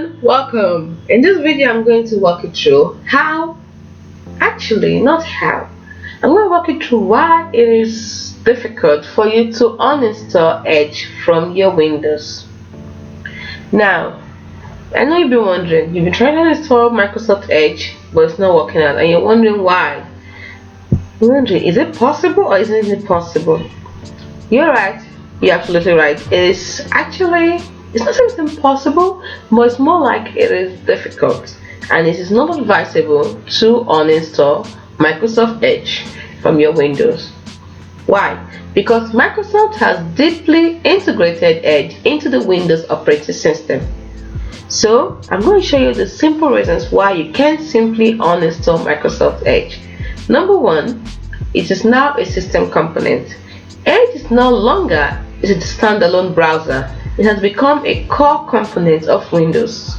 everyone, welcome. In this video I'm going to walk you through not how, I'm going to walk you through why it is difficult for you to uninstall Edge from your Windows. Now, I know you've been wondering, you've been trying to install Microsoft Edge but it's not working out, and you're wondering why. You're wondering, is it possible or isn't it possible? You're right, you're absolutely right. It's not something impossible, but it's more like it is difficult, and it is not advisable to uninstall Microsoft Edge from your Windows. Why? Because Microsoft has deeply integrated Edge into the Windows operating system. So I'm going to show you the simple reasons why you can't simply uninstall Microsoft Edge. Number one, it is now a system component. Edge is no longer a standalone browser. It has become a core component of Windows.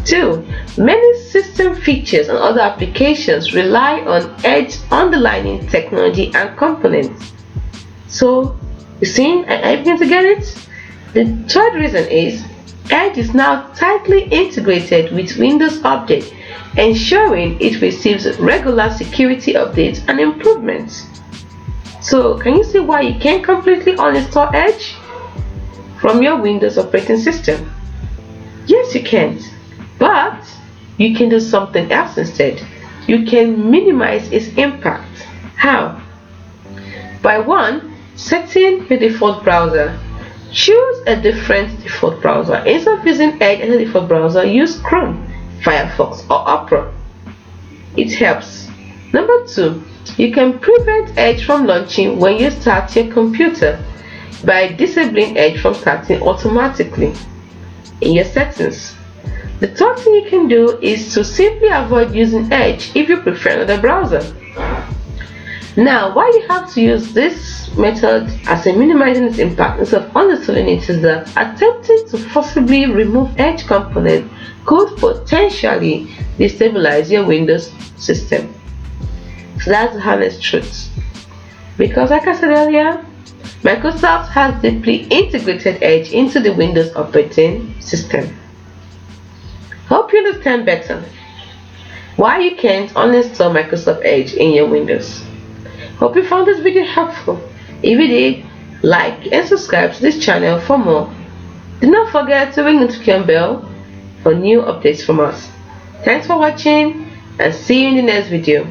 2. Many system features and other applications rely on Edge's underlying technology and components. So, you see, are you beginning to get it? The third reason is Edge is now tightly integrated with Windows Update, ensuring it receives regular security updates and improvements. So, can you see why you can't completely uninstall Edge from your Windows operating system? Yes, you can, but you can do something else instead. You can minimize its impact. How? By 1. Setting the default browser. Choose a different default browser. Instead of using Edge as a default browser, use Chrome, Firefox, or Opera. It helps. Number 2. You can prevent Edge from launching when you start your computer by disabling Edge from starting automatically in your settings. The third thing you can do is to simply avoid using Edge if you prefer another browser. Now, why you have to use this method as a minimizing its impact instead of uninstalling it is that attempting to forcibly remove Edge component could potentially destabilize your Windows system. So that's the honest truth. Because like I said earlier, Microsoft has deeply integrated Edge into the Windows operating system. Hope you understand better why you can't uninstall Microsoft Edge in your Windows. Hope you found this video helpful. If you did, like and subscribe to this channel for more. Do not forget to ring the notification bell for new updates from us. Thanks for watching and see you in the next video.